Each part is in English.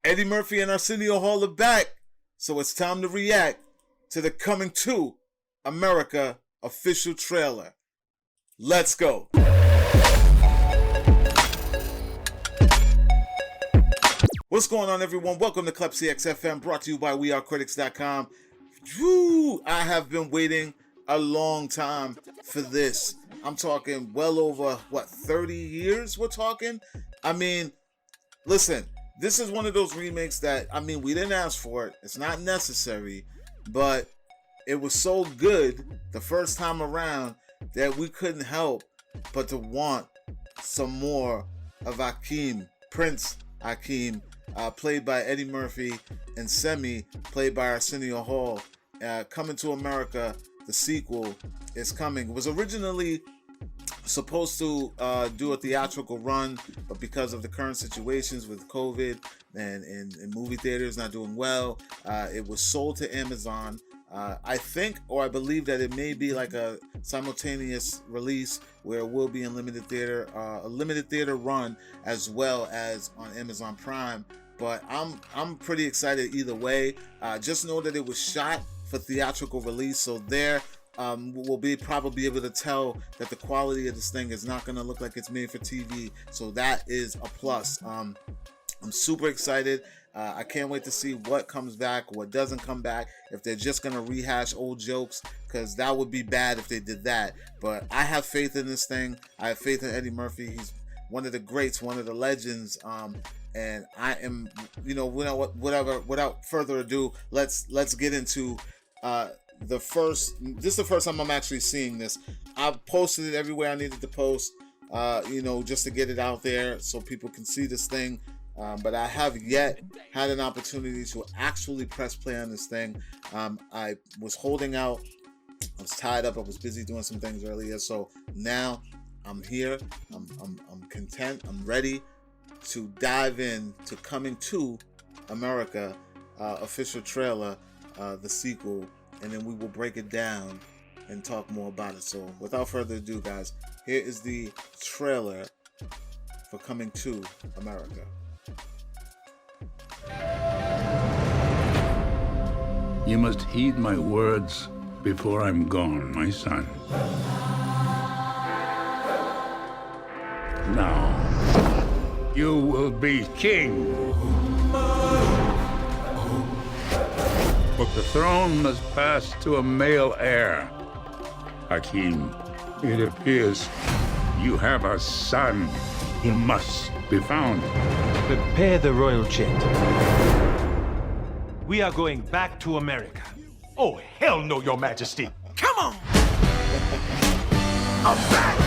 Eddie Murphy and Arsenio Hall are back, so it's time to react to the Coming to America official trailer. Let's go. What's going on, everyone? Welcome to Klepcx FM, brought to you by WeAreCritics.com. I have been waiting a long time for this. I'm talking well over, 30 years we're talking? I mean, listen, this is one of those remakes that, we didn't ask for it. It's not necessary, but it was so good the first time around that we couldn't help but to want some more of Akeem, Prince Akeem, played by Eddie Murphy, and Semi, played by Arsenio Hall. Coming to America, the sequel is coming. It was originally supposed to do a theatrical run, but because of the current situations with COVID and movie theaters not doing well, it was sold to Amazon. I think, or I believe that it may be like a simultaneous release where it will be in limited theater, a limited theater run as well as on Amazon Prime. But I'm pretty excited either way. Just know that it was shot for theatrical release, so we'll probably be able to tell that the quality of this thing is not going to look like it's made for TV. So that is a plus. I'm super excited. I can't wait to see what comes back, what doesn't come back, if they're just going to rehash old jokes, because that would be bad if they did that. But I have faith in this thing. I have faith in Eddie Murphy. He's one of the greats, one of the legends. And I am, without further ado, let's get into this is the first time I'm actually seeing this. I've posted it everywhere I needed to post, just to get it out there so people can see this thing. But I have yet had an opportunity to actually press play on this thing. I was holding out. I was tied up. I was busy doing some things earlier. So now I'm here. I'm content. I'm ready to dive in to Coming to America official trailer, the sequel, and then we will break it down and talk more about it. So without further ado, guys, here is the trailer for Coming to America. You must heed my words before I'm gone, my son. Now, you will be king. But the throne must pass to a male heir. Hakim, it appears you have a son. He must be found. Prepare the royal jet. We are going back to America. Oh, hell no, Your Majesty. Come on! I'm back!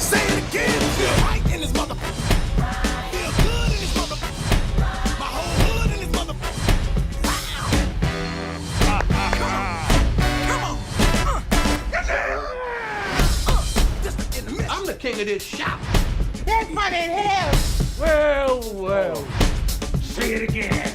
Say it again! Feel right in this mother... Feel good in this mother... My whole hood in this mother... Come on! I'm the king of this shop. That's funny in hell! Well. Say it again.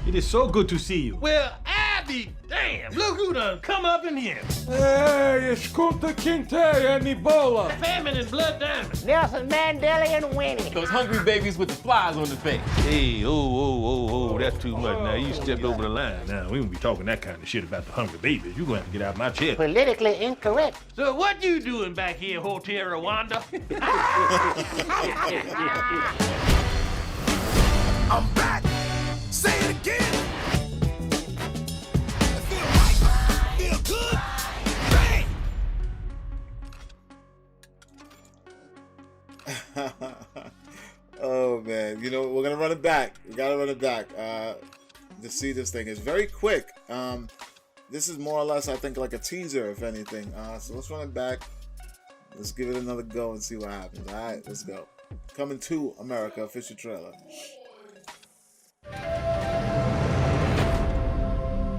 It is so good to see you. Well, I be damned. Look who done come up in here. Hey, escuta quem tem Ebola. Famine and blood diamond. Nelson Mandela and Winnie. Those hungry babies with the flies on the face. Hey, that's too much. Now, you stepped over the line. Now, we won't be talking that kind of shit about the hungry babies. You're going to have to get out of my chair. Politically incorrect. So what you doing back here, Hotel Rwanda? I'm back! Say it again! Feel right! Feel good! Bang! Oh man, we're gonna run it back. We gotta run it back to see this thing. It's very quick. This is more or less, I think, like a teaser, if anything. So let's run it back. Let's give it another go and see what happens. All right, let's go. Coming to America official trailer.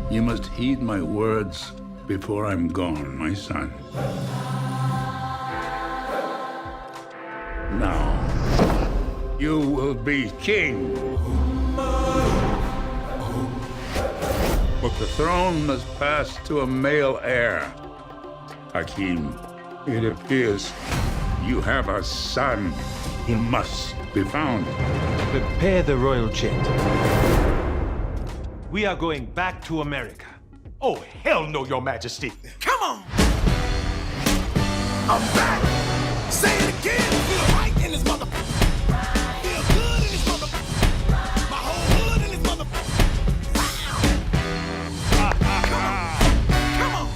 You must heed my words before I'm gone, my son. Now, you will be king. But the throne must pass to a male heir. Hakim, it appears You have a son. He must be found. Prepare the royal jet. We are going back to America. Oh, hell no, Your Majesty. Come on. I'm back. Say it again. Feel right in this mother. Feel good in this mother. My whole hood in this mother. Come on.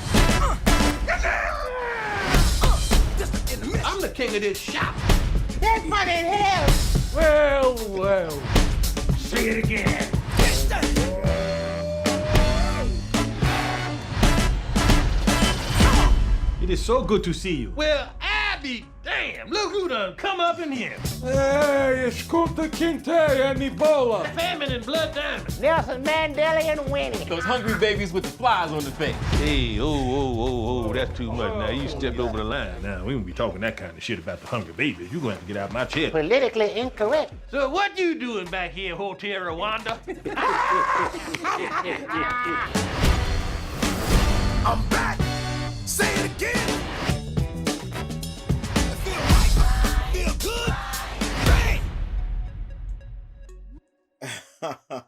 Just in the midst. I'm the king of this shop. That's funny in hell. Well, well. Say it again. Yes, sir. It is so good to see you. Well, I be damn. Look who done come up in here. Hey, escuta quem tem a Ebola. Famine and blood diamond. Nelson Mandela and Winnie. Those hungry babies with the flies on the face. Hey, oh, that's too much. Now, you stepped over the line. Now, we won't be talking that kind of shit about the hungry babies. You're going to have to get out my chair. Politically incorrect. So what you doing back here, Hotel Rwanda? I'm back. Say it again. Feel right. Feel good.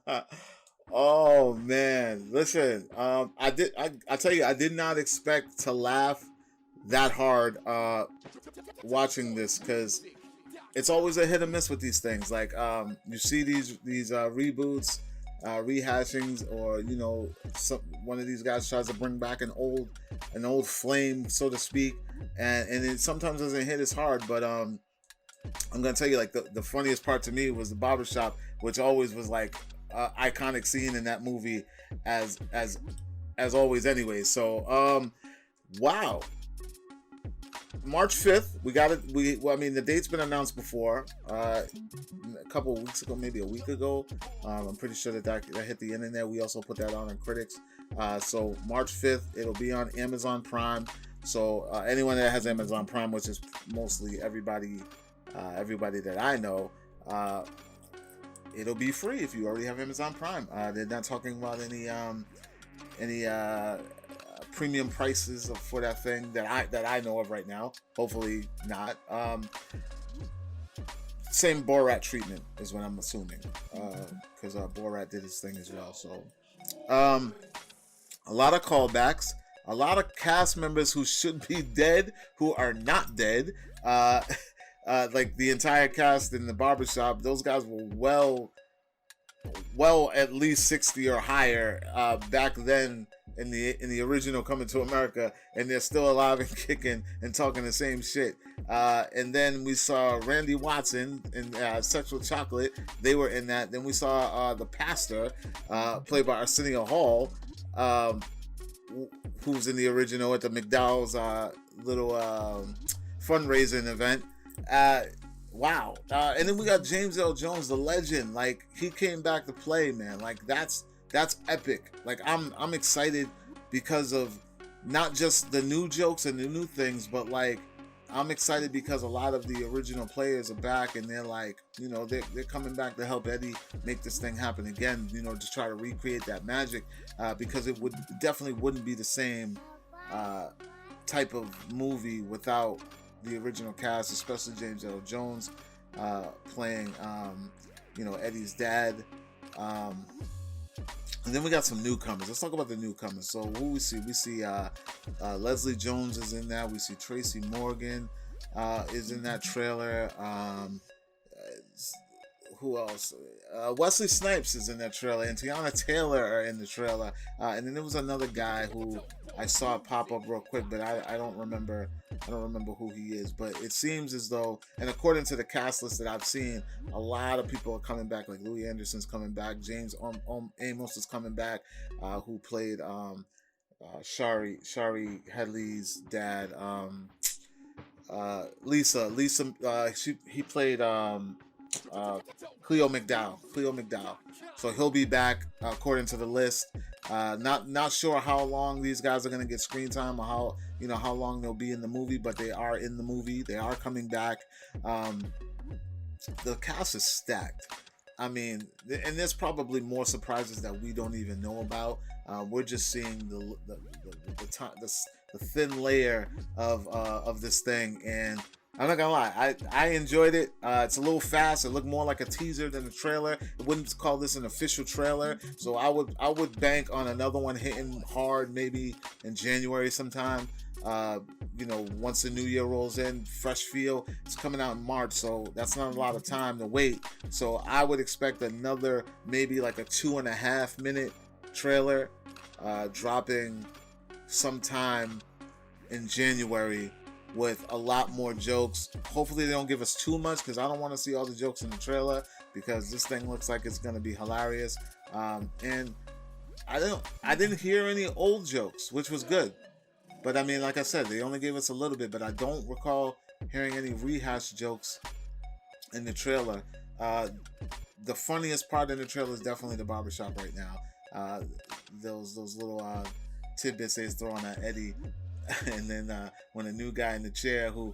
Bang. Oh man, listen. I tell you, I did not expect to laugh that hard watching this, because it's always a hit or miss with these things. Like you see these reboots, rehashings, or one of these guys tries to bring back an old flame, so to speak, and it sometimes doesn't hit as hard. But I'm gonna tell you, like the funniest part to me was the barbershop, which always was like iconic scene in that movie as always anyway. So wow, March 5th, we got it. I mean, the date's been announced before, a couple of weeks ago, maybe a week ago. I'm pretty sure that hit the internet. We also put that on Klepcx. So March 5th, it'll be on Amazon Prime. So anyone that has Amazon Prime, which is mostly everybody that I know, it'll be free if you already have Amazon Prime. They're not talking about any premium prices for that thing that I know of right now. Hopefully not. Same Borat treatment is what I'm assuming, because Borat did his thing as well. So a lot of callbacks, a lot of cast members who should be dead who are not dead. Like the entire cast in the barbershop, those guys were well at least 60 or higher back then in the original Coming to America, and they're still alive and kicking and talking the same shit. And then we saw Randy Watson in Sexual Chocolate. They were in that. Then we saw the pastor, played by Arsenio Hall, who's in the original at the McDowell's little fundraising event. Wow. And then we got James L. Jones, the legend. Like, he came back to play, man. Like, that's epic. Like, I'm excited because of not just the new jokes and the new things, but like I'm excited because a lot of the original players are back, and they're like, they're coming back to help Eddie make this thing happen again, to try to recreate that magic, because it definitely wouldn't be the same type of movie without the original cast, especially James L. Jones playing Eddie's dad. And then we got some newcomers. Let's talk about the newcomers. So who we see? We see Leslie Jones is in that. We see Tracy Morgan is in that trailer. Who else? Wesley Snipes is in that trailer, and Tiana Taylor are in the trailer. And then there was another guy who I saw pop up real quick, but I don't remember who he is. But it seems as though, and according to the cast list that I've seen, a lot of people are coming back. Like Louis Anderson's coming back, James Amos is coming back, who played Shari Headley's dad. Lisa. He played Cleo McDowell. So he'll be back according to the list. Not sure how long these guys are gonna get screen time, or how long they'll be in the movie, but they are in the movie. They are coming back. The cast is stacked. I mean, and there's probably more surprises that we don't even know about. We're just seeing the thin layer of this thing, and I'm not gonna lie, I enjoyed it. It's a little fast. It looked more like a teaser than a trailer. I wouldn't call this an official trailer. So I would bank on another one hitting hard maybe in January sometime. Once the new year rolls in, fresh feel. It's coming out in March, so that's not a lot of time to wait. So I would expect another maybe like a 2.5 minute trailer dropping sometime in January with a lot more jokes. Hopefully they don't give us too much, because I don't want to see all the jokes in the trailer, because this thing looks like it's going to be hilarious. And I didn't hear any old jokes, which was good. But I mean, like I said, they only gave us a little bit, but I don't recall hearing any rehashed jokes in the trailer. The funniest part in the trailer is definitely the barbershop right now. Those little tidbits they throw on Eddie. And then when a new guy in the chair who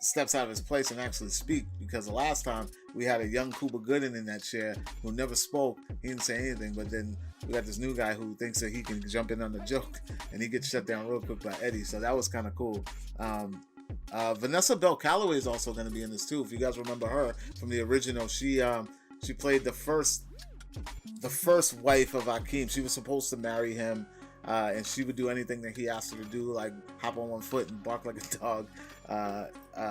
steps out of his place and actually speak, because the last time we had a young Cuba Gooding in that chair who never spoke, he didn't say anything, but then we got this new guy who thinks that he can jump in on the joke, and he gets shut down real quick by Eddie, so that was kind of cool. Vanessa Bell Calloway is also going to be in this too. If you guys remember her from the original, she played the first wife of Hakeem. She was supposed to marry him. And she would do anything that he asked her to do, like hop on one foot and bark like a dog.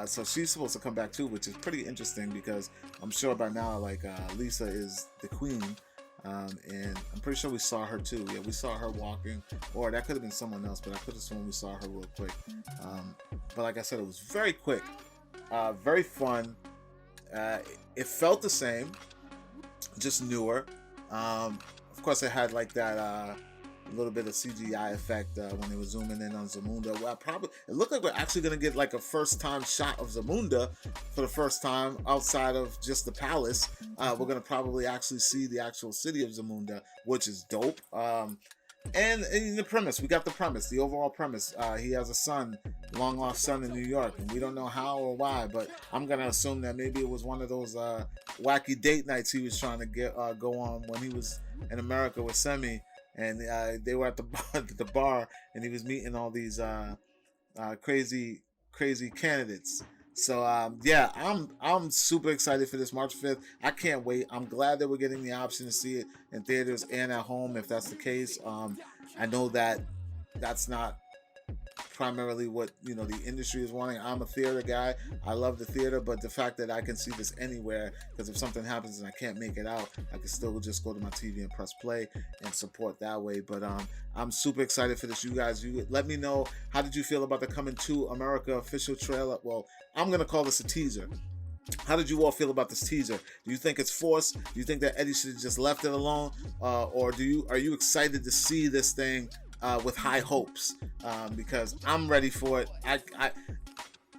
So she's supposed to come back too, which is pretty interesting, because I'm sure by now, like Lisa is the queen, and I'm pretty sure we saw her too. Yeah, we saw her walking, or that could have been someone else, but I could have sworn we saw her real quick. But like I said, it was very quick, very fun. It felt the same, just newer. Of course, it had like that. A little bit of CGI effect when they were zooming in on Zamunda. Well, it looked like we're actually going to get like a first time shot of Zamunda for the first time outside of just the palace. We're going to probably actually see the actual city of Zamunda, which is dope. And in the premise, we got the premise, the overall premise. He has a son, long lost son in New York, and we don't know how or why, but I'm going to assume that maybe it was one of those wacky date nights he was trying to go on when he was in America with Semi. And they were at the bar, and he was meeting all these crazy candidates. So yeah, I'm super excited for this March 5th. I can't wait. I'm glad that we're getting the option to see it in theaters and at home, if that's the case. I know that that's not primarily what the industry is wanting. I'm a theater guy. I love the theater, but the fact that I can see this anywhere, because if something happens and I can't make it out, I can still just go to my TV and press play and support that way. But I'm super excited for this. You guys, let me know, how did you feel about the Coming to America official trailer? Well, I'm gonna call this a teaser. How did you all feel about this teaser? Do you think it's forced? Do you think that Eddie should have just left it alone, or are you excited to see this thing with high hopes? Because I'm ready for it.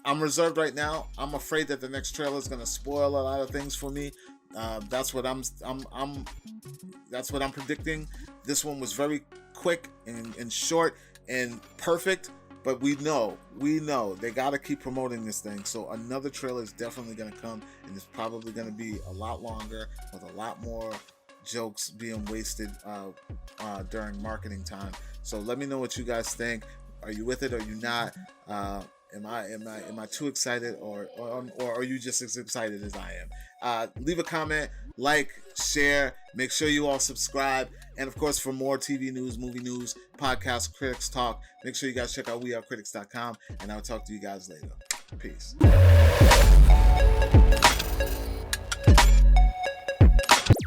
I'm reserved right now. I'm afraid that the next trailer is going to spoil a lot of things for me. That's what I'm predicting. This one was very quick and short and perfect. But we know they got to keep promoting this thing. So another trailer is definitely going to come, and it's probably going to be a lot longer with a lot more jokes being wasted during marketing time. So let me know what you guys think. Are you with it? Or are you not? Am I too excited, or are you just as excited as I am? Leave a comment, like, share. Make sure you all subscribe. And of course, for more TV news, movie news, podcast, Critics Talk, make sure you guys check out wearecritics.com. And I'll talk to you guys later. Peace.